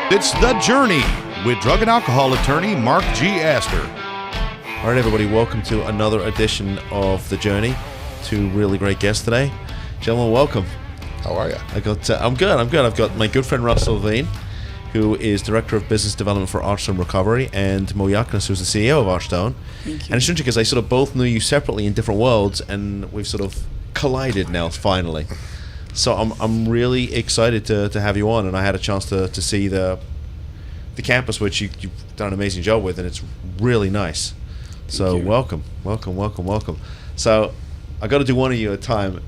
It's The Journey with drug and alcohol attorney Mark G. Astor. All right, everybody, welcome to another edition of The Journey. Two really great guests today. Gentlemen, welcome. How are you? I'm good. I've got my good friend Levine, who is Director of Business Development for Archstone Recovery, and Moshe Yachnes, who's the CEO of Archstone. Thank you. And it's interesting because I sort of both knew you separately in different worlds, and we've sort of collided now, finally. So I'm really excited to have you on, and I had a chance to see the campus, which you've done an amazing job with, and it's really nice. So welcome. So I got to do one of you at a time,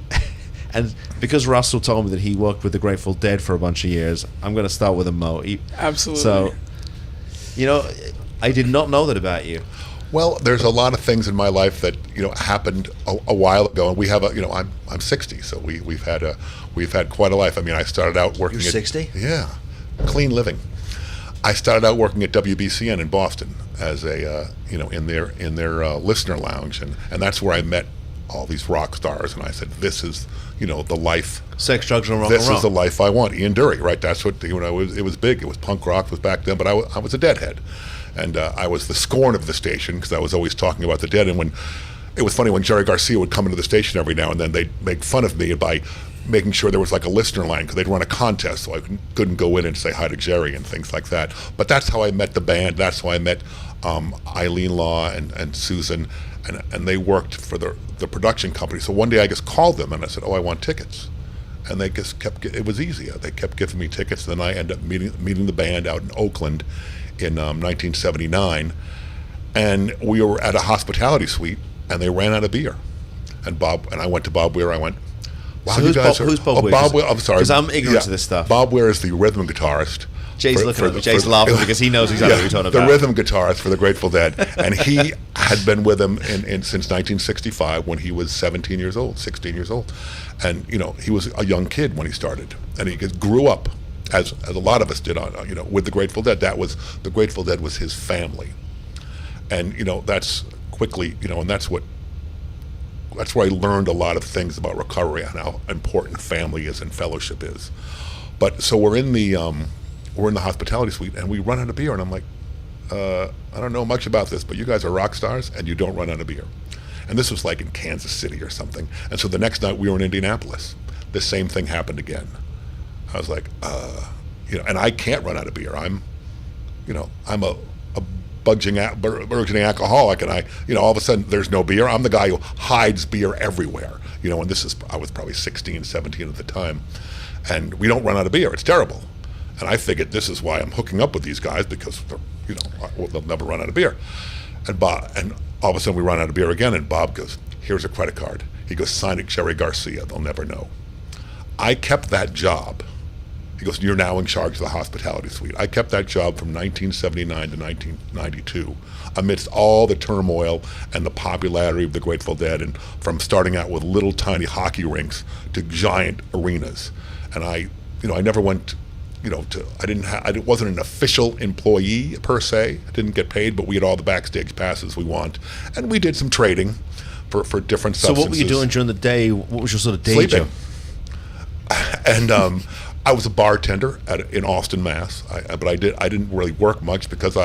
and because Russell told me that he worked with the Grateful Dead for a bunch of years, I'm going to start with Mo. Absolutely. So, I did not know that about you. Well, there's a lot of things in my life that happened a while ago, and we have I'm 60, so we've had quite a life. I mean, I started out working. You're 60? Yeah, clean living. I started out working at WBCN in Boston as a in their listener lounge, and that's where I met all these rock stars, and I said, this is the life. Sex, drugs, and rock This and roll. is the life I want. Ian Dury, right? That's what it was big. It was punk rock was back then, but I was a Deadhead. And I was the scorn of the station because I was always talking about the Dead. And when it was funny when Jerry Garcia would come into the station every now and then, they'd make fun of me by making sure there was like a listener line because they'd run a contest, so I couldn't go in and say hi to Jerry and things like that. But that's how I met the band. That's how I met Eileen Law and Susan, and they worked for the production company. So one day I just called them and I said, I want tickets. And they just it was easy. They kept giving me tickets. And then I ended up meeting the band out in Oakland in 1979, and we were at a hospitality suite, and they ran out of beer. And I went to Bob Weir. I went, wow, so you guys who's Bob Weir? Bob Weir, I'm sorry. Because I'm ignorant to this stuff. Bob Weir is the rhythm guitarist. Jay's looking at me. Jay's laughing because he knows exactly what you're talking about. The rhythm guitarist for the Grateful Dead. And he had been with them since 1965 when he was 16 years old. And, he was a young kid when he started. And he grew up, as a lot of us did, with the Grateful Dead. The Grateful Dead was his family. And, that's quickly, and that's where I learned a lot of things about recovery and how important family is and fellowship is. But so we're in the hospitality suite and we run out of beer, and I'm like, I don't know much about this, but you guys are rock stars and you don't run out of beer. And this was like in Kansas City or something. And so the next night we were in Indianapolis. The same thing happened again. I was like, and I can't run out of beer. I'm a burgeoning alcoholic, and all of a sudden there's no beer. I'm the guy who hides beer everywhere, and I was probably 16, 17 at the time, and we don't run out of beer. It's terrible. And I figured this is why I'm hooking up with these guys, because they'll never run out of beer. And all of a sudden we run out of beer again, and Bob goes, here's a credit card. He goes, sign it, Jerry Garcia. They'll never know. I kept that job. He goes, you're now in charge of the hospitality suite. I kept that job from 1979 to 1992 amidst all the turmoil and the popularity of the Grateful Dead, and from starting out with little tiny hockey rinks to giant arenas. And I never went, I wasn't an official employee per se. I didn't get paid, but we had all the backstage passes we want. And we did some trading for different substances. So what were you doing during the day? What was your sort of day job? And I was a bartender in Austin, Mass. But I didn't really work much because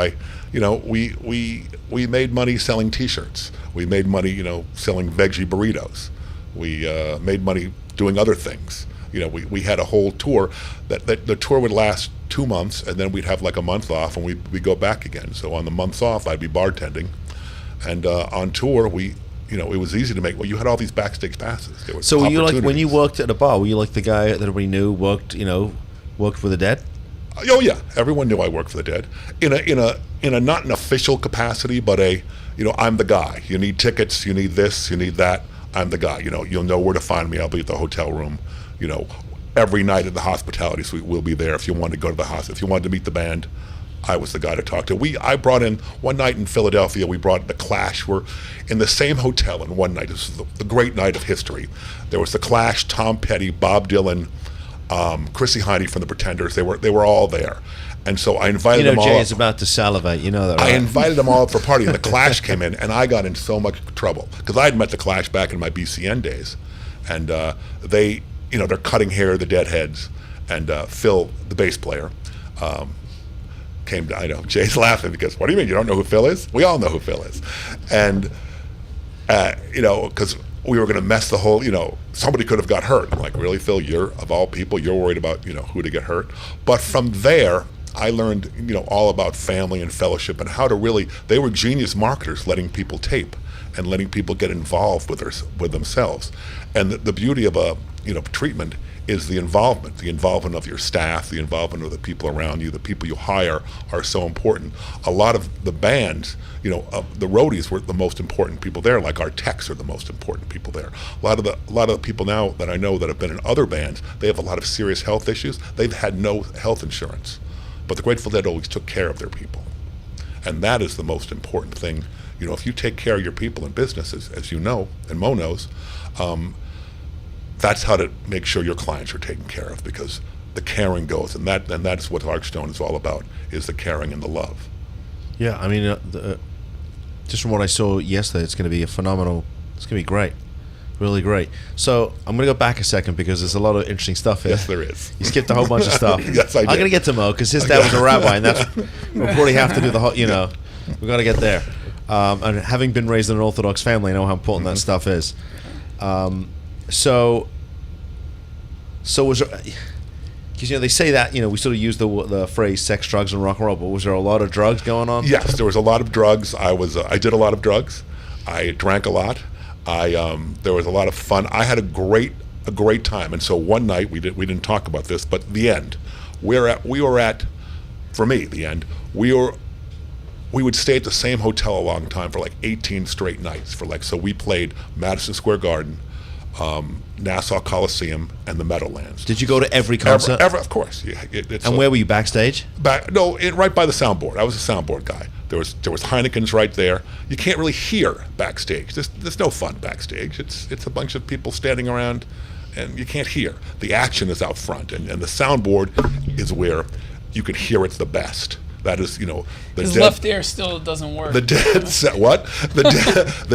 we made money selling T-shirts. We made money, selling veggie burritos. We made money doing other things. We had a whole tour that the tour would last 2 months, and then we'd have like a month off, and we'd go back again. So on the months off, I'd be bartending, and on tour it was easy to make. Well, you had all these backstage passes. So were you like, when you worked at a bar, were you like the guy that everybody knew worked for the Dead? Oh yeah, everyone knew I worked for the Dead in a not an official capacity, but I'm the guy. You need tickets, you need this, you need that. I'm the guy. You'll know where to find me. I'll be at the hotel room. Every night at the hospitality suite, we'll be there. If you wanted to go to the hospital, if you wanted to meet the band, I was the guy to talk to. I brought in, one night in Philadelphia, we brought The Clash. We're in the same hotel, and one night, this is the great night of history. There was The Clash, Tom Petty, Bob Dylan, Chrissy Hynde from The Pretenders. They were all there. And so I invited them all Jay up. is about to salivate, you know that, right? I invited them all up for a party, and The Clash came in, and I got in so much trouble because I had met The Clash back in my BCN days. And they're cutting hair, the Deadheads, and Phil, the bass player, came to, I know, Jay's laughing because, what do you mean, you don't know who Phil is? We all know who Phil is. And, because we were going to mess the whole, somebody could have got hurt. I'm like, really, Phil, of all people, you're worried about, who to get hurt? But from there, I learned, all about family and fellowship and how to really, they were genius marketers, letting people tape and letting people get involved with themselves. And the beauty of a, treatment is the involvement of your staff, the involvement of the people around you, the people you hire are so important. A lot of the bands, the roadies were the most important people there, like our techs are the most important people there. A lot of the people now that I know that have been in other bands, they have a lot of serious health issues. They've had no health insurance. But the Grateful Dead always took care of their people. And that is the most important thing. If you take care of your people in business, as you know, and Mo knows, that's how to make sure your clients are taken care of, because the caring goes, and that's what Archstone is all about, is the caring and the love. Yeah, I mean, just from what I saw yesterday, it's going to be it's going to be great. Really great. So I'm going to go back a second because there's a lot of interesting stuff here. Yes, there is. You skipped a whole bunch of stuff. Yes, I did. I'm going to get to Mo because his dad was a rabbi, and we'll probably have to do the whole, we've got to get there. And having been raised in an Orthodox family, I know how important that stuff is. So was there, because they say that we sort of use the phrase sex, drugs, and rock and roll, but was there a lot of drugs going on? Yes, there was a lot of drugs. I did a lot of drugs. I drank a lot. There was a lot of fun. I had a great time. And so one night we didn't talk about this, but the end, we would stay at the same hotel a long time for like 18 straight nights so we played Madison Square Garden, Nassau Coliseum, and the Meadowlands. Did you go to every concert? Ever, of course. Yeah, and where were you, backstage? Right by the soundboard. I was a soundboard guy. There was Heineken's right there. You can't really hear backstage. There's no fun backstage. It's a bunch of people standing around, and you can't hear. The action is out front, and the soundboard is where you can hear it the best. That is, his left ear still doesn't work. The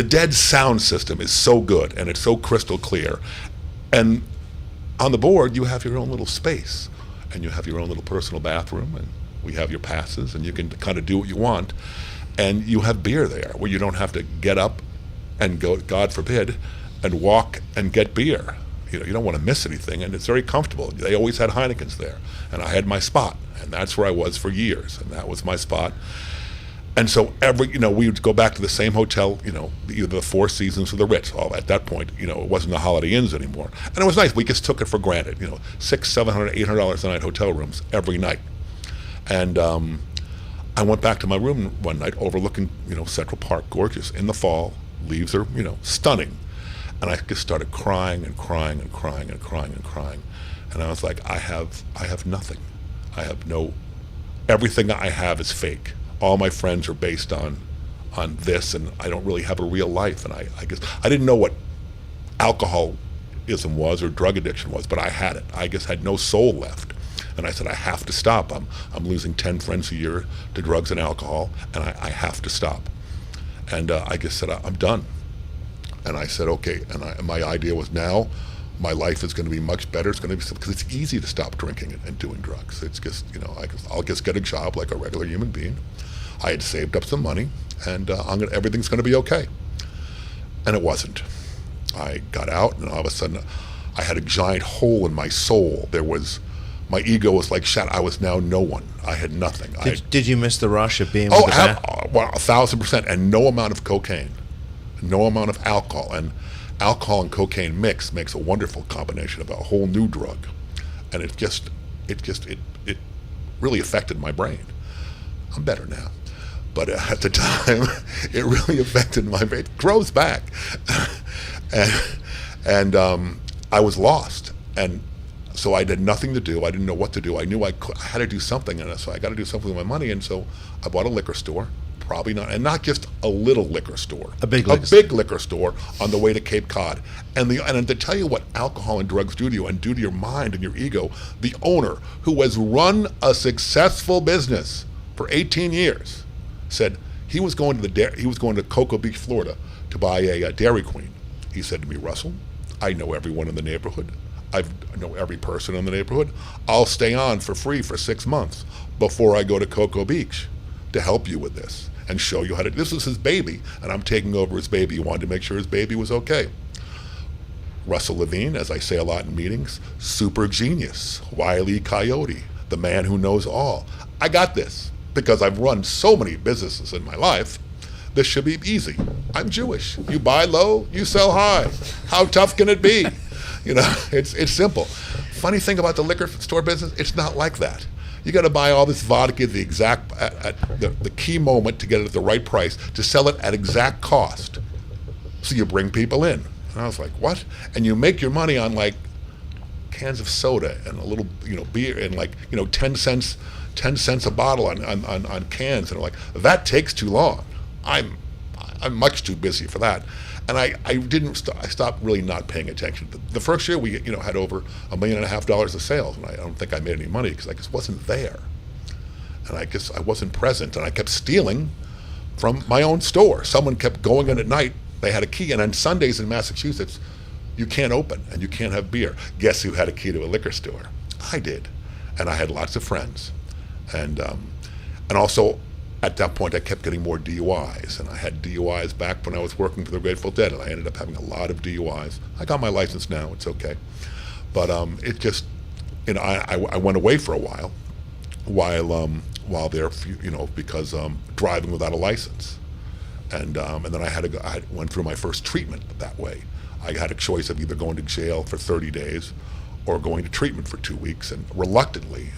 Dead sound system is so good, and it's so crystal clear. And on the board, you have your own little space, and you have your own little personal bathroom, and we have your passes, and you can kind of do what you want. And you have beer there, where you don't have to get up and go, God forbid, and walk and get beer. You don't want to miss anything, and it's very comfortable. They always had Heineken's there, and I had my spot, and that's where I was for years, and that was my spot. And so we would go back to the same hotel, either the Four Seasons or the Ritz. All at that point, it wasn't the Holiday Inns anymore, and it was nice. We just took it for granted, $600, $700, $800 a night hotel rooms every night. And I went back to my room one night, overlooking, Central Park, gorgeous in the fall. Leaves are, stunning. And I just started crying and crying and crying and crying and crying. And I was like, I have nothing. Everything I have is fake. All my friends are based on this, and I don't really have a real life. And I guess I didn't know what alcoholism was or drug addiction was, but I had it. I just had no soul left. And I said, I have to stop. I'm losing 10 friends a year to drugs and alcohol, and I have to stop. And I just said, I'm done. And I said, okay. And my idea was, now my life is going to be much better. It's going to be, because it's easy to stop drinking and doing drugs. It's just, I'll just get a job like a regular human being. I had saved up some money, and everything's going to be okay. And it wasn't. I got out, and all of a sudden, I had a giant hole in my soul. My ego was like shot. I was now no one. I had nothing. Did you miss the rush of being with the band? Well, 1,000%, and no amount of cocaine. No amount of alcohol, and alcohol and cocaine mix makes a wonderful combination of a whole new drug, and it really affected my brain. I'm better now, but at the time, it really affected my brain. It grows back, and I was lost, and so I had nothing to do. I didn't know what to do. I knew I had to do something, and so I got to do something with my money, and so I bought a liquor store. Probably not, and not just a little liquor store, a big liquor store on the way to Cape Cod. And to tell you what alcohol and drugs do to you, and do to your mind and your ego, the owner, who has run a successful business for 18 years, said he was going to Cocoa Beach, Florida, to buy a Dairy Queen. He said to me, Russell, I know everyone in the neighborhood. I know every person in the neighborhood. I'll stay on for free for 6 months before I go to Cocoa Beach to help you with this and show you how to. This is his baby, and I'm taking over his baby. He wanted to make sure his baby was okay. Russell Levine, as I say a lot in meetings, super genius, Wile E. Coyote, the man who knows all. I got this because I've run so many businesses in my life. This should be easy. I'm Jewish. You buy low, you sell high. How tough can it be? You know, it's simple. Funny thing about the liquor store business, it's not like that. You got to buy all this vodka at the exact at the key moment to get it at the right price to sell it at exact cost. So you bring people in. And I was like, what? And you make your money on like cans of soda and a little, beer and like, 10 cents a bottle on cans. And I'm like, that takes too long. I'm much too busy for that. And I stopped really not paying attention. The first year we had over $1.5 million of sales, and I don't think I made any money because I just wasn't there, and I wasn't present, and I kept stealing from my own store. Someone kept going in at night. They had a key, and on Sundays in Massachusetts, you can't open and you can't have beer. Guess who had a key to a liquor store? I did, and I had lots of friends, and also. At that point, I kept getting more DUIs, and I had DUIs back when I was working for the Grateful Dead, and I ended up having a lot of DUIs. I got my license now; it's okay, but it just, I went away for a while there, because driving without a license, and then I went through my first treatment that way. I had a choice of either going to jail for 30 days or going to treatment for 2 weeks, and reluctantly.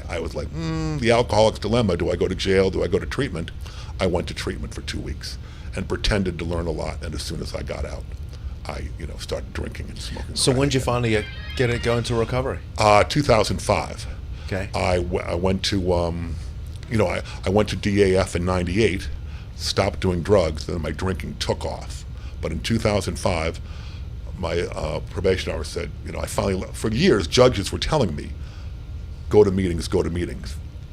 I was like, the alcoholic's dilemma. Do I go to jail? Do I go to treatment? I went to treatment for 2 weeks and pretended to learn a lot. And as soon as I got out, I started drinking and smoking. So when did you finally go into recovery? 2005. Okay. I went to I went to DAF in '98, stopped doing drugs, then my drinking took off. But in 2005, my probation officer said, I finally, for years, judges were telling me, go to meetings.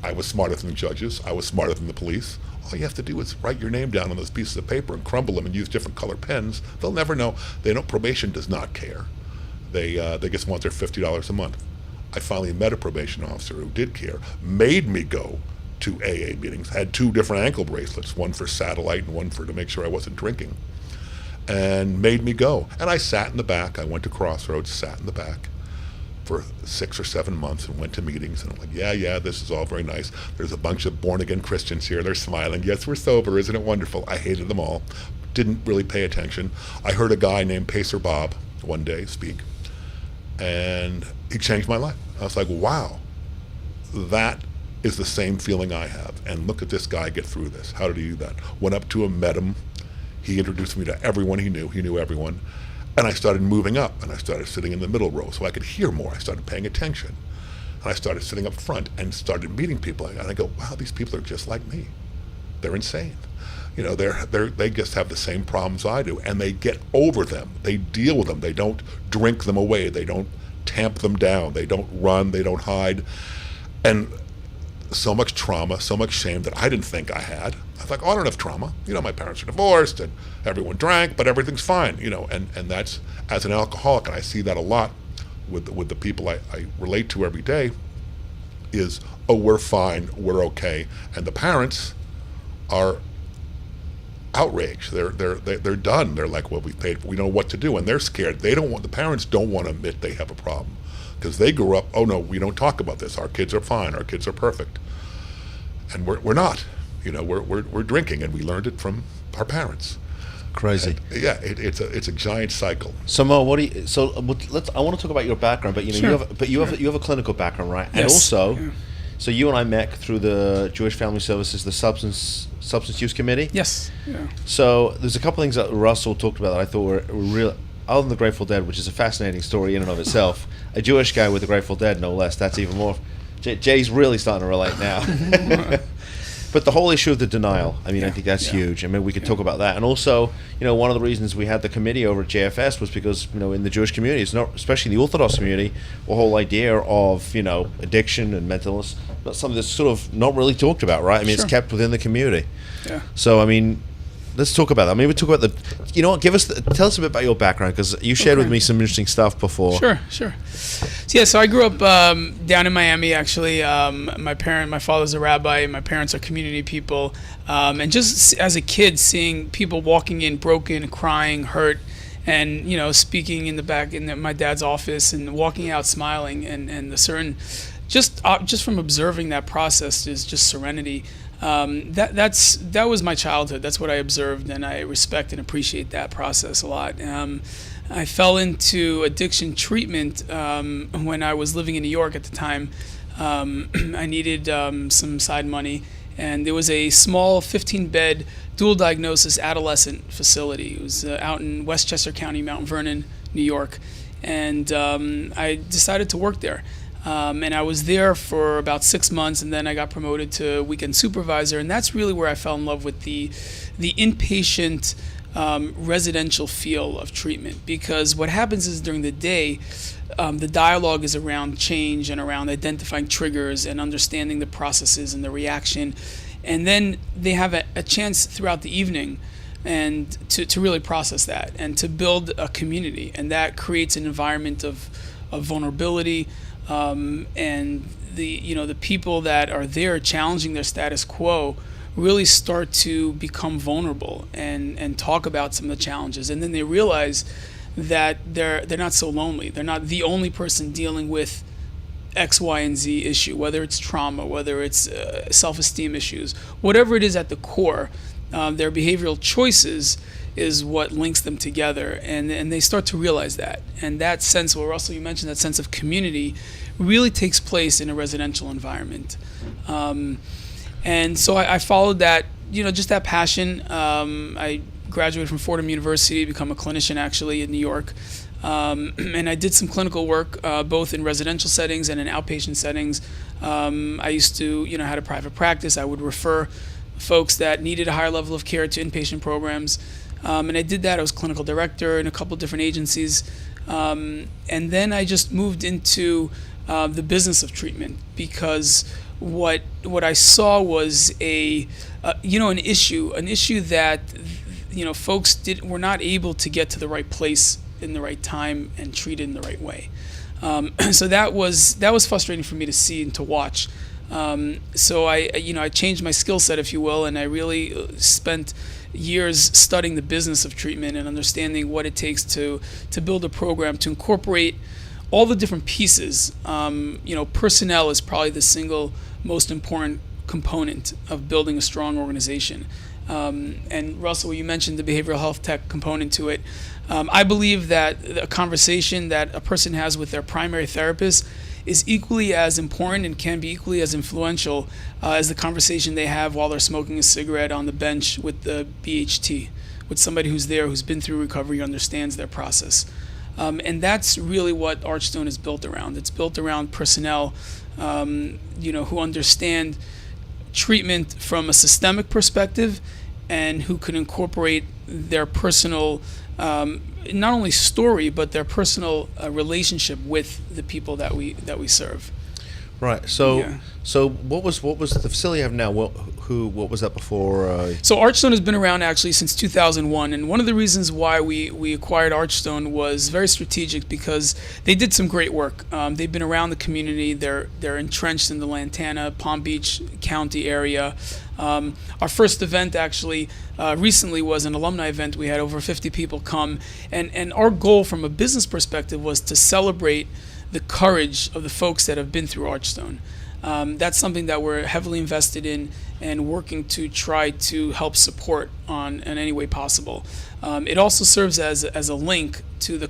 I was smarter than the judges. I was smarter than the police. All you have to do is write your name down on those pieces of paper and crumble them and use different color pens. They'll never know. Probation does not care. They just want their $50 a month. I finally met a probation officer who did care, made me go to AA meetings, had 2 different ankle bracelets, one for satellite and one to make sure I wasn't drinking, and made me go. And I sat in the back. I went to Crossroads, sat in the back for 6 or 7 months and went to meetings, and I'm like, yeah, this is all very nice. There's a bunch of born-again Christians here. They're smiling. Yes, we're sober. Isn't it wonderful? I hated them all. Didn't really pay attention. I heard a guy named Pacer Bob one day speak, and he changed my life. I was like, wow, that is the same feeling I have. And look at this guy get through this. How did he do that? Went up to him, met him. He introduced me to everyone he knew. He knew everyone. And I started moving up, and I started sitting in the middle row so I could hear more. I started paying attention. And I started sitting up front and started meeting people. And I go, wow, these people are just like me. They're insane. They just have the same problems I do, and they get over them. They deal with them. They don't drink them away. They don't tamp them down. They don't run. They don't hide. And so much trauma, so much shame that I didn't think I had. I was like, I don't have trauma. My parents are divorced and everyone drank, but everything's fine, and that's, as an alcoholic, and I see that a lot with the people I relate to every day, is, oh, we're fine, we're okay. And the parents are outraged. They're done. They're like, well, we paid, we know what to do, and they're scared. The parents don't want to admit they have a problem. Because they grew up, oh no, we don't talk about this. Our kids are fine. Our kids are perfect, and we're not. We're drinking, and we learned it from our parents. Crazy. And, yeah, it's a giant cycle. So Mo, I want to talk about your background, but you have a clinical background, right? Yes. And also, so you and I met through the Jewish Family Services, the substance use committee. Yes. Yeah. So there's a couple things that Russell talked about that I thought were real. Other than the Grateful Dead, which is a fascinating story in and of itself, a Jewish guy with the Grateful Dead, no less. That's even more. Jay's really starting to relate now. But the whole issue of the denial, I think that's huge. We could talk about that. And also, one of the reasons we had the committee over at JFS was because, in the Jewish community, it's not, especially the Orthodox community, the whole idea of, addiction and mental illness, that's something that's sort of not really talked about, right? It's kept within the community. Yeah. So, let's talk about that. Maybe talk about you know what? Tell us a bit about your background, because you shared with me some interesting stuff before. Sure. So I grew up down in Miami, actually. My father's a rabbi, my parents are community people. And just as a kid, seeing people walking in broken, crying, hurt, and, you know, speaking in the back in my dad's office and walking out smiling, and the certain, just from observing that process is just serenity. That was my childhood. That's what I observed, and I respect and appreciate that process a lot. I fell into addiction treatment when I was living in New York at the time. I needed some side money, and there was a small 15-bed dual diagnosis adolescent facility. It was out in Westchester County, Mount Vernon, New York, and I decided to work there. And I was there for about 6 months, and then I got promoted to weekend supervisor, and that's really where I fell in love with the inpatient residential feel of treatment. Because what happens is during the day, the dialogue is around change and around identifying triggers and understanding the processes and the reaction, and then they have a chance throughout the evening and to really process that and to build a community, and that creates an environment of vulnerability. And the people that are there challenging their status quo really start to become vulnerable and talk about some of the challenges, and then they realize that they're not so lonely. They're not the only person dealing with X, Y, and Z issue, whether it's trauma, whether it's self-esteem issues, whatever it is at the core. Their behavioral choices is what links them together, and they start to realize that. And that sense, well, Russell, you mentioned that sense of community really takes place in a residential environment. And so I followed that, just that passion. I graduated from Fordham University to become a clinician, actually, in New York. And I did some clinical work, both in residential settings and in outpatient settings. I used to, had a private practice. I would refer folks that needed a higher level of care to inpatient programs. And I did that. I was clinical director in a couple of different agencies. And then I just moved into the business of treatment, because what I saw was an issue that folks were not able to get to the right place in the right time and treat it in the right way. So that was frustrating for me to see and to watch. So I changed my skill set, if you will, and I really spent years studying the business of treatment and understanding what it takes to build a program, to incorporate all the different pieces. Personnel is probably the single most important component of building a strong organization. And Russell, you mentioned the behavioral health tech component to it. I believe that a conversation that a person has with their primary therapist is equally as important and can be equally as influential as the conversation they have while they're smoking a cigarette on the bench with the BHT, with somebody who's there, who's been through recovery, understands their process. And that's really what Archstone is built around. It's built around personnel, who understand treatment from a systemic perspective and who can incorporate their personal, not only story, but their personal relationship with the people that we serve. Right. So what was the facility you have now? What was that before? So Archstone has been around actually since 2001, and one of the reasons why we acquired Archstone was very strategic, because they did some great work. They've been around the community. They're entrenched in the Lantana, Palm Beach County area. Our first event actually recently was an alumni event. We had over 50 people come, and our goal from a business perspective was to celebrate the courage of the folks that have been through Archstone. That's something that we're heavily invested in and working to try to help support in any way possible. It also serves as a link to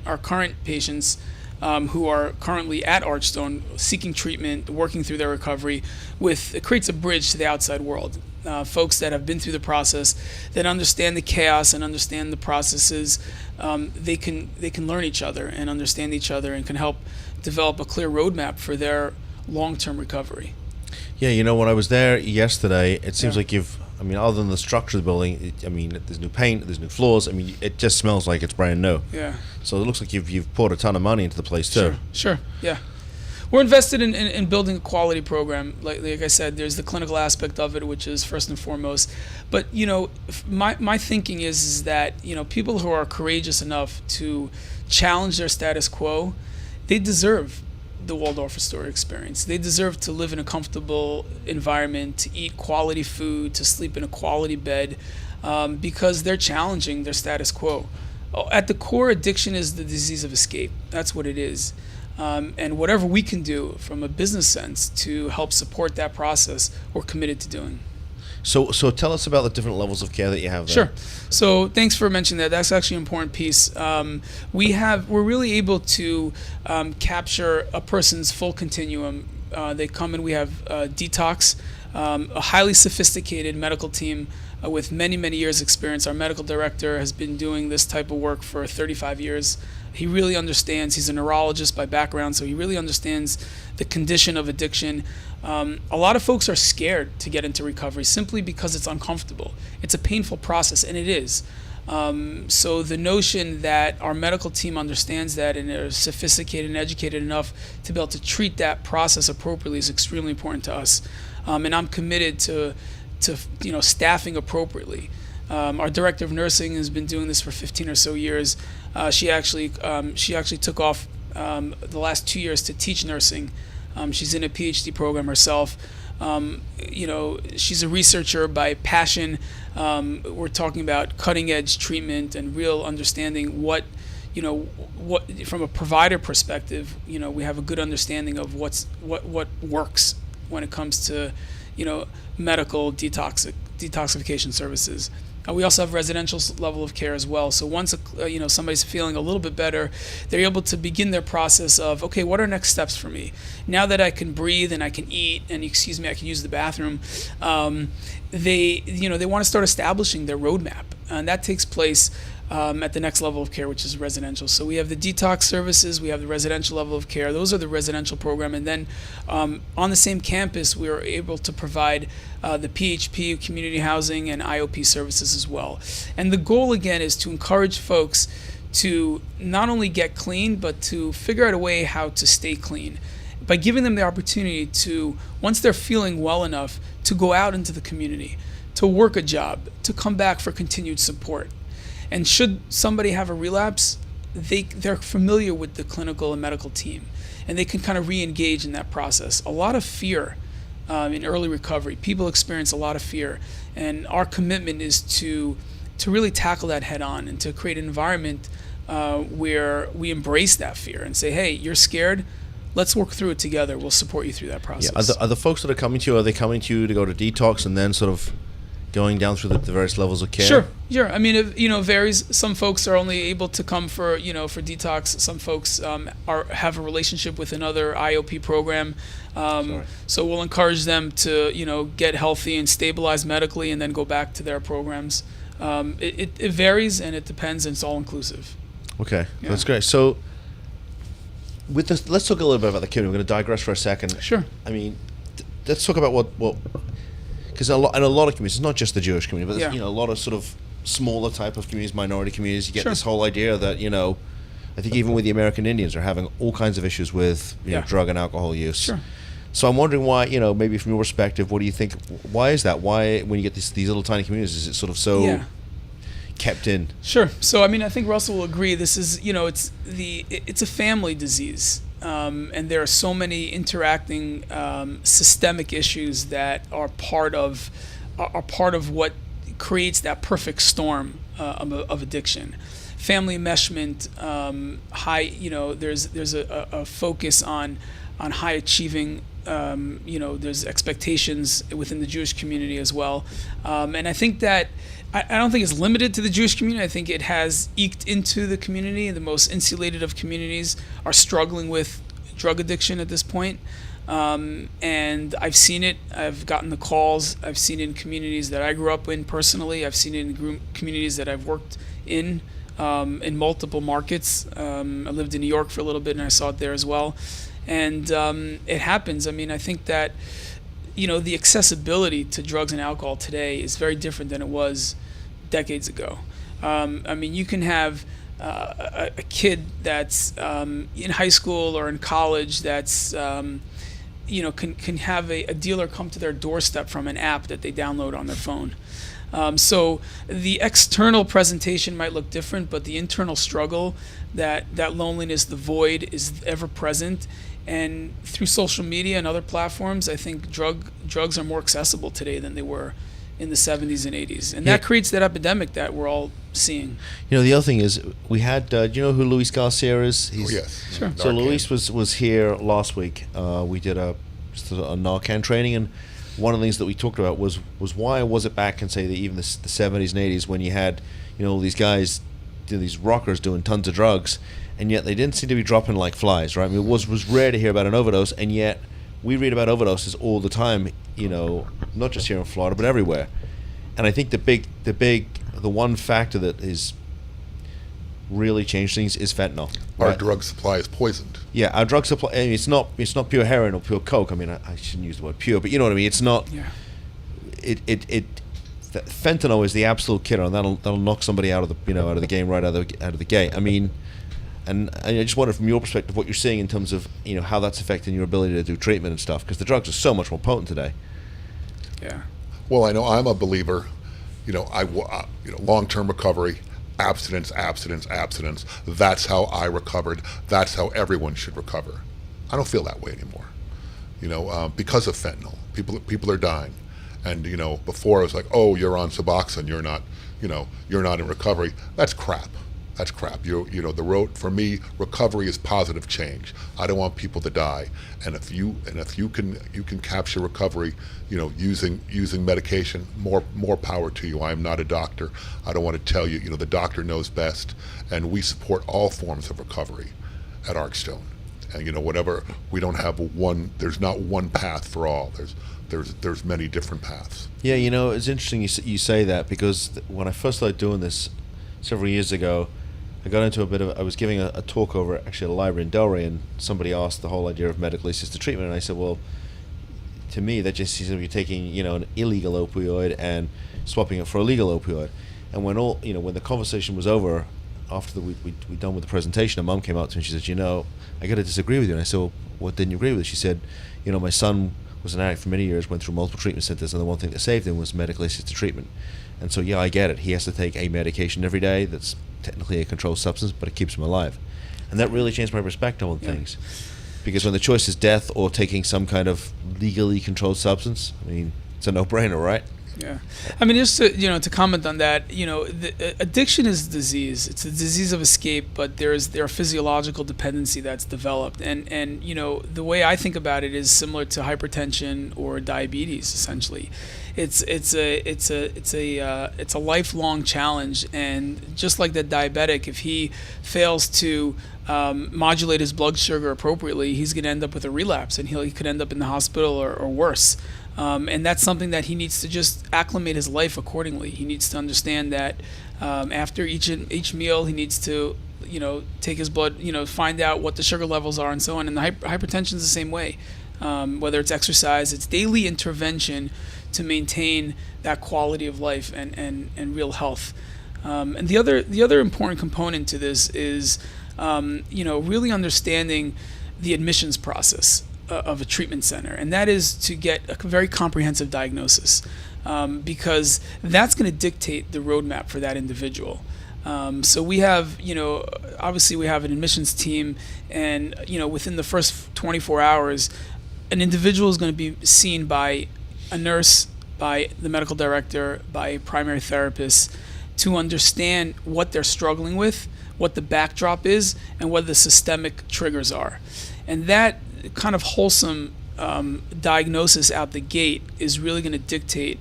our current patients who are currently at Archstone seeking treatment, working through their recovery. It creates a bridge to the outside world. Folks that have been through the process, that understand the chaos and understand the processes, they can learn each other and understand each other and can help develop a clear roadmap for their long-term recovery. Yeah, when I was there yesterday, it seems like other than the structure of the building, there's new paint, there's new floors. It just smells like it's brand new. Yeah. So it looks like you've poured a ton of money into the place too. Sure. Yeah. We're invested in building a quality program. Like I said, there's the clinical aspect of it, which is first and foremost. But my thinking is that people who are courageous enough to challenge their status quo, they deserve the Waldorf Astoria experience. They deserve to live in a comfortable environment, to eat quality food, to sleep in a quality bed, because they're challenging their status quo. At the core, addiction is the disease of escape. That's what it is. And whatever we can do from a business sense to help support that process, we're committed to doing. So tell us about the different levels of care that you have there. Sure. So thanks for mentioning that. That's actually an important piece. We're really able to capture a person's full continuum. They come in, we have Detox, a highly sophisticated medical team with many, many years experience. Our medical director has been doing this type of work for 35 years. He really understands. He's a neurologist by background, so he really understands the condition of addiction. A lot of folks are scared to get into recovery simply because it's uncomfortable. It's a painful process, and it is. So the notion that our medical team understands that and are sophisticated and educated enough to be able to treat that process appropriately is extremely important to us. And I'm committed to staffing appropriately. Our director of nursing has been doing this for 15 or so years. She actually took off the last 2 years to teach nursing. She's in a PhD program herself. She's a researcher by passion. We're talking about cutting edge treatment and real understanding what from a provider perspective, we have a good understanding of what works when it comes to, medical detoxification services. We also have residential level of care as well. So once somebody's feeling a little bit better, they're able to begin their process of, okay, what are next steps for me? Now that I can breathe and I can eat and I can use the bathroom, they want to start establishing their roadmap, and that takes place at the next level of care, which is residential. So we have the detox services, we have the residential level of care. Those are the residential program. And then on the same campus, we are able to provide the PHP, community housing, and IOP services as well. And the goal, again, is to encourage folks to not only get clean, but to figure out a way how to stay clean by giving them the opportunity to, once they're feeling well enough, to go out into the community, to work a job, to come back for continued support. And should somebody have a relapse, they're familiar with the clinical and medical team, and they can kind of re-engage in that process. A lot of fear in early recovery. People experience a lot of fear, and our commitment is to really tackle that head on and to create an environment where we embrace that fear and say, hey, you're scared, let's work through it together. We'll support you through that process. Yeah. Are the folks that are coming to you, are they coming to you to go to detox and then sort of going down through the various levels of care? Sure. I mean, it varies. Some folks are only able to come for detox. Some folks have a relationship with another IOP program. So we'll encourage them to, get healthy and stabilize medically and then go back to their programs. It varies and it depends, and it's all inclusive. Okay, yeah. That's great. So with this, let's talk a little bit about the community. We're going to digress for a second. Sure. I mean, let's talk about what because in a lot of communities, it's not just the Jewish community, but there's, a lot of sort of smaller type of communities, minority communities. You get this whole idea that, I think even with the American Indians are having all kinds of issues with drug and alcohol use. Sure. So I'm wondering why, maybe from your perspective, what do you think? Why is that? Why, when you get these little tiny communities, is it sort of so kept in? Sure. So I mean, I think Russell will agree. This is, it's a family disease. And there are so many interacting systemic issues that are part of what creates that perfect storm of addiction. Family enmeshment, there's a focus on high achieving. There's expectations within the Jewish community as well, and I think that I don't think it's limited to the Jewish community. I think it has eked into the community. The most insulated of communities are struggling with drug addiction at this point. And I've seen it. I've gotten the calls. I've seen it in communities that I grew up in personally. I've seen it in communities that I've worked in multiple markets. I lived in New York for a little bit, and I saw it there as well. And it happens. I mean, I think that, the accessibility to drugs and alcohol today is very different than it was decades ago. I mean, you can have a kid that's in high school or in college that's can have a dealer come to their doorstep from an app that they download on their phone. So the external presentation might look different, but the internal struggle, that loneliness, the void, is ever present. And through social media and other platforms, I think drugs are more accessible today than they were in the 70s and 80s. And that creates that epidemic that we're all seeing. The other thing is, we had, do you know who Luis Garcia is? Yes. Sure. So Luis was here last week. We did a Narcan training, and one of the things that we talked about was why was it back in, say, even the 70s and 80s, when you had all these guys, these rockers doing tons of drugs, and yet they didn't seem to be dropping like flies, right? I mean, it was rare to hear about an overdose, and yet we read about overdoses all the time, not just here in Florida, but everywhere. And I think the one factor that is really changed things is fentanyl. Our right? drug supply is poisoned. Yeah, our drug supply. I mean, it's not pure heroin or pure coke. I mean, I shouldn't use the word pure, but you know what I mean. It's not. Yeah. Fentanyl is the absolute killer, and that'll knock somebody out of the game right out of the gate. I mean, and I just wonder from your perspective what you're seeing in terms of how that's affecting your ability to do treatment and stuff, because the drugs are so much more potent today. Yeah. Well, I know I'm a believer. Long-term recovery. Abstinence. That's how I recovered. That's how everyone should recover. I don't feel that way anymore. Because of fentanyl, people are dying, and before I was like, oh, you're on Suboxone, you're not in recovery. That's crap. The road for me, recovery is positive change. I don't want people to die, and if you can capture recovery, using medication, more power to you. I am not a doctor. I don't want to tell you. The doctor knows best, and we support all forms of recovery at Archstone. And whatever, we don't have one. There's not one path for all. There's many different paths. Yeah, it's interesting you say that, because when I first started doing this several years ago, I got into I was giving a talk over actually at a library in Delray, and somebody asked the whole idea of medically assisted treatment, and I said, well, to me that just seems to be taking an illegal opioid and swapping it for a legal opioid. And when the conversation was over, after we'd done with the presentation, a mom came out to me and she said, I got to disagree with you. And I said, well, what didn't you agree with? She said, my son was an addict for many years, went through multiple treatment centers, and the one thing that saved him was medically assisted treatment. And so, yeah, I get it. He has to take a medication every day that's technically a controlled substance, but it keeps him alive. And that really changed my perspective on things. Because when the choice is death or taking some kind of legally controlled substance, I mean, it's a no-brainer, right? Yeah, I mean, just to comment on that, addiction is a disease. It's a disease of escape, but there's physiological dependency that's developed, and the way I think about it is similar to hypertension or diabetes. Essentially, it's a lifelong challenge, and just like that diabetic, if he fails to modulate his blood sugar appropriately, he's going to end up with a relapse, and he could end up in the hospital or worse. And that's something that he needs to just acclimate his life accordingly. He needs to understand that after each meal, he needs to, take his blood, find out what the sugar levels are and so on. And the hypertension is the same way. Whether it's exercise, it's daily intervention to maintain that quality of life and real health. And the other important component to this is, really understanding the admissions process of a treatment center, and that is to get a very comprehensive diagnosis, because that's going to dictate the roadmap for that individual. So we have, obviously we have an admissions team, and within the first 24 hours, an individual is going to be seen by a nurse, by the medical director, by a primary therapist, to understand what they're struggling with, what the backdrop is, and what the systemic triggers are. And that kind of wholesome diagnosis out the gate is really going to dictate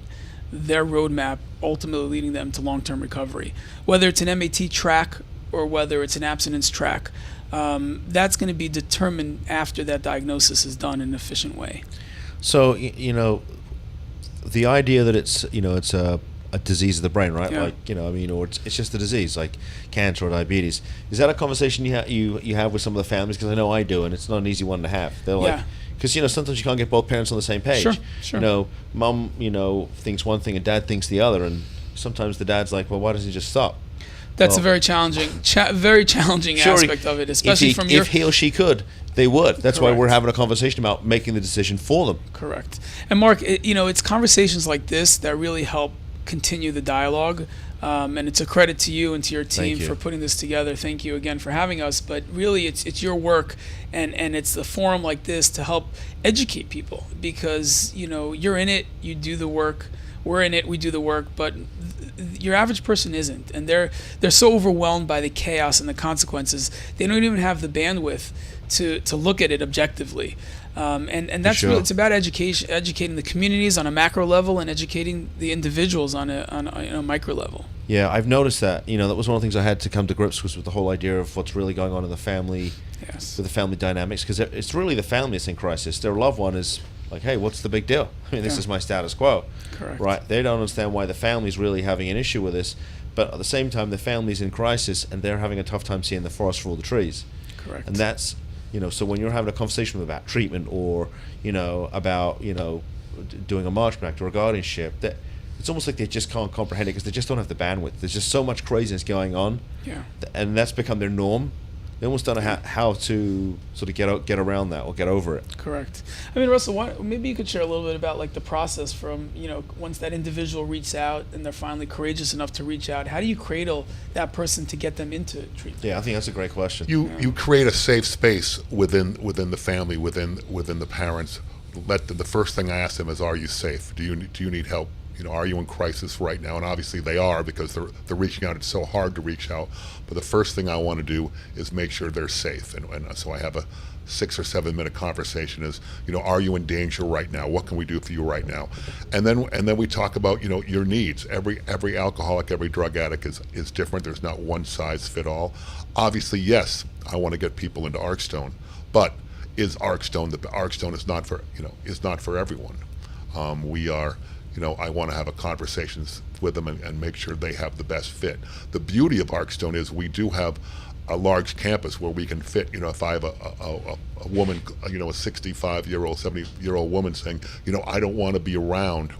their roadmap, ultimately leading them to long-term recovery. Whether it's an MAT track or whether it's an abstinence track, that's going to be determined after that diagnosis is done in an efficient way. So, the idea that it's a disease of the brain, right? Yeah. Like, or it's just a disease like cancer or diabetes. Is that a conversation you have with some of the families? Because I know I do, and it's not an easy one to have. They're like, because sometimes you can't get both parents on the same page. Sure. Mom, thinks one thing and dad thinks the other, and sometimes the dad's like, well, why doesn't he just stop? That's Well, a very challenging Sure, aspect of it, especially from your. if he or she could, they would. That's why we're Correct. having a conversation about making the decision for them. Correct. And Mark, it's conversations like this that really help continue the dialogue. And it's a credit to you and to your team Thank you. for putting this together. Thank you again for having us. But really, it's your work, and it's the forum like this to help educate people, because you're in it, you do the work. We're in it, we do the work, but your average person isn't, and they're so overwhelmed by the chaos and the consequences, they don't even have the bandwidth to look at it objectively. And that's sure. really, it's about educating the communities on a macro level, and educating the individuals on a micro level. Yeah, I've noticed that. That was one of the things I had to come to grips with the whole idea of what's really going on in the family, Yes. with the family dynamics, because it's really the family that's in crisis. Their loved one is like, hey, what's the big deal? I mean, this Yeah. is my status quo. Correct. Right? They don't understand why the family's really having an issue with this, but at the same time, the family's in crisis, and they're having a tough time seeing the forest for all the trees. Correct. And that's, so when you're having a conversation about treatment, or, about, doing a marching act or a guardianship, that it's almost like they just can't comprehend it because they just don't have the bandwidth. There's just so much craziness going on, Yeah. and that's become their norm. They almost don't know how to sort of get around that or get over it. Correct. I mean, Russell, maybe you could share a little bit about the process from, once that individual reaches out and they're finally courageous enough to reach out. How do you cradle that person to get them into treatment? Yeah, I think that's a great question. You create a safe space within the family, within the parents. The first thing I ask them is, are you safe? Do you need help? Are you in crisis right now? And obviously they are, because they're reaching out. It's so hard to reach out. But the first thing I want to do is make sure they're safe. And so I have a 6 or 7 minute conversation is, are you in danger right now? What can we do for you right now? And then we talk about, your needs. Every alcoholic, every drug addict is different. There's not one size fit all. Obviously, yes, I want to get people into Archstone, but Archstone is not for everyone. We are, I want to have a conversations with them and make sure they have the best fit. The beauty of Archstone is we do have a large campus where we can fit, if I have a woman, a 65-year-old, 70-year-old woman saying, I don't want to be around,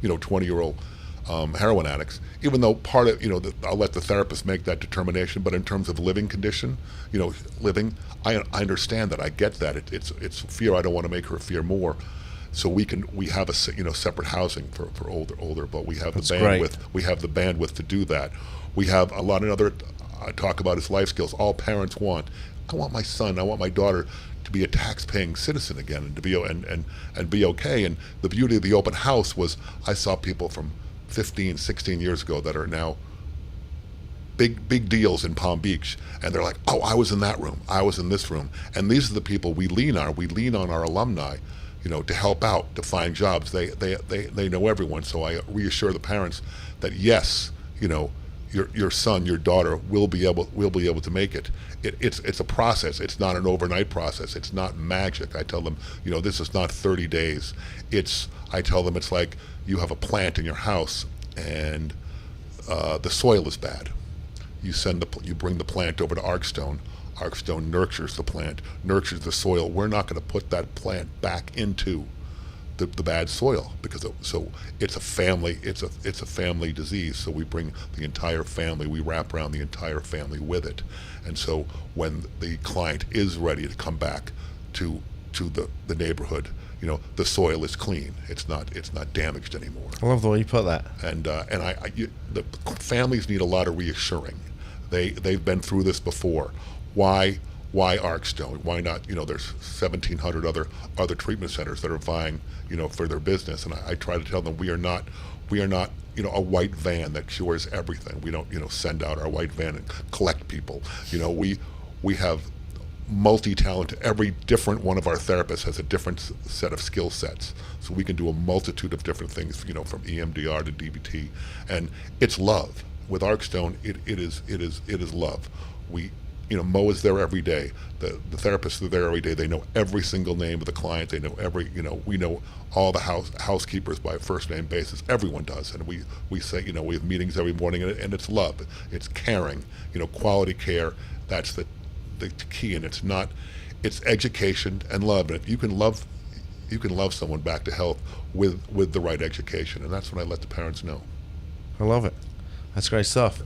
20-year-old heroin addicts, even though part of, I'll let the therapist make that determination, but in terms of living condition, I understand that, I get that. It's fear. I don't want to make her fear more. So we have a separate housing for older, but we have the bandwidth. We have the bandwidth to do that. We have a lot of other talk about his life skills. All parents want. I want my son. I want my daughter to be a tax-paying citizen again, and to be and be okay. And the beauty of the open house was I saw people from 15, 16 years ago that are now big deals in Palm Beach, and they're like, oh, I was in that room. I was in this room. And these are the people we lean on. We lean on our alumni, to help out, to find jobs. They know everyone. So I reassure the parents that yes, your son, your daughter will be able to make it. It's a process. It's not an overnight process. It's not magic. I tell them, this is not 30 days. I tell them it's like you have a plant in your house and the soil is bad. You bring the plant over to Archstone. Archstone nurtures the plant, nurtures the soil. We're not going to put that plant back into the bad soil, because it's a family disease. So we bring the entire family, we wrap around the entire family with it. And so when the client is ready to come back to the neighborhood, the soil is clean. It's not damaged anymore. I love the way you put that. And the families need a lot of reassuring. They've been through this before. Why Archstone? Why not? There's 1,700 other treatment centers that are vying, for their business. And I try to tell them we are not, a white van that cures everything. We don't, send out our white van and collect people. We have multi-talented. Every different one of our therapists has a different set of skill sets. So we can do a multitude of different things, from EMDR to DBT, and it's love. With Archstone, it is love. Mo is there every day. The therapists are there every day. They know every single name of the client. They know we know all the housekeepers by first name basis. Everyone does. And we say, we have meetings every morning, and it's love. It's caring, quality care. That's the key. And it's education and love. And if you can love someone back to health with the right education. And that's what I let the parents know. I love it. That's great stuff.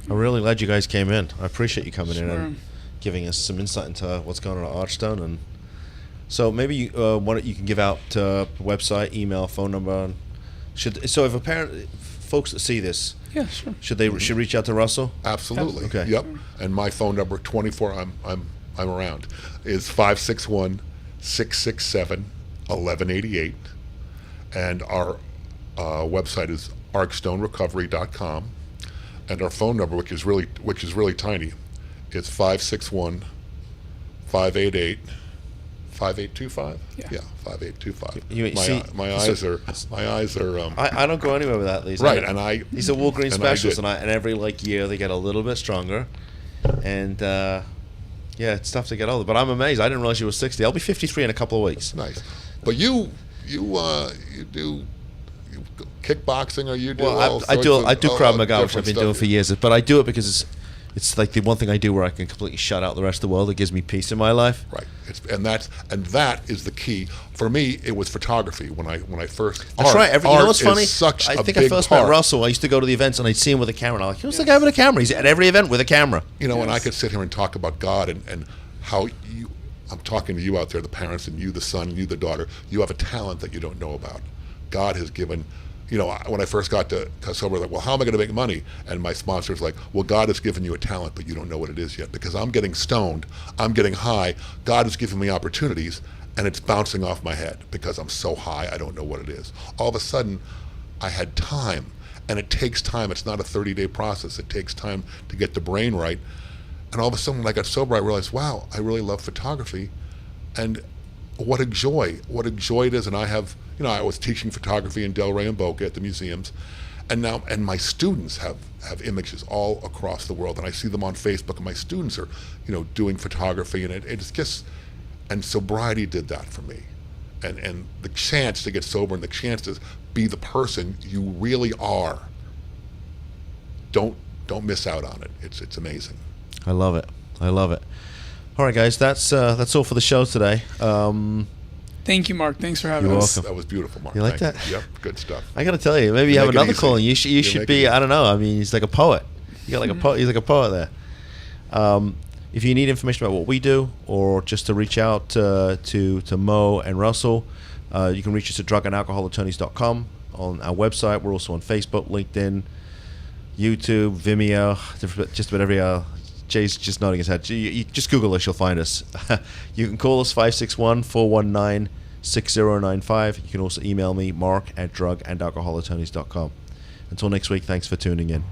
I'm really glad you guys came in. I appreciate you coming in Sure. and giving us some insight into what's going on at Archstone. And so maybe you can give out website, email, phone number. So if folks that see this, Yeah, sure. should reach out to Russell? Absolutely. Okay. Yep. And my phone number, 24. I'm around. Is 561-667-1188, and our website is archstonerecovery.com, and our phone number, which is really tiny, is 561-588-5825. Yeah. 5825. My eyes are. I don't go anywhere without these. Right, These are Walgreens and specials, and every year they get a little bit stronger, and yeah, it's tough to get older. But I'm amazed. I didn't realize you were 60. I'll be 53 in a couple of weeks. Nice, but you do kickboxing, or you do? Well, I do Krav Maga, which I've been doing for years. But I do it because it's like the one thing I do where I can completely shut out the rest of the world. It gives me peace in my life. Right, and that is the key for me. It was photography when I first. That's right. You know what's funny? Such I a think big I first part. met Russell. I used to go to the events and I'd see him with a camera. And I'm like, who's the guy with a camera? He's at every event with a camera. And I could sit here and talk about God and how I'm talking to you out there, the parents, and you, the son, you, the daughter. You have a talent that you don't know about. God has given. When I first got to sober, like, well, how am I going to make money? And my sponsor's like, well, God has given you a talent, but you don't know what it is yet, because I'm getting stoned, I'm getting high. God has given me opportunities, and it's bouncing off my head because I'm so high, I don't know what it is. All of a sudden, I had time, and it takes time. It's not a 30-day process. It takes time to get the brain right. And all of a sudden, when I got sober, I realized, wow, I really love photography, and what a joy it is. And I have, I was teaching photography in Delray and Boca at the museums, and my students have images all across the world, and I see them on Facebook, and my students are, doing photography, and it's just, and sobriety did that for me, and the chance to get sober and the chance to be the person you really are. Don't miss out on it. It's amazing. I love it. All right, guys, that's all for the show today. Thank you, Mark. Thanks for having You're us. welcome. That was beautiful, Mark. You like Thank that? Yep, good stuff. I got to tell you, maybe you have make it another easy. call, and you You should make be. it I don't know. I mean, he's like a poet. You got like a poet. He's like a poet there. If you need information about what we do, or just to reach out to Mo and Russell, you can reach us at drugandalcoholattorneys.com. On our website, we're also on Facebook, LinkedIn, YouTube, Vimeo, just about every. Jay's just nodding his head. You just Google us, you'll find us. You can call us 561-419-6095. You can also email me, mark@drugandalcoholattorneys.com. Until next week, thanks for tuning in.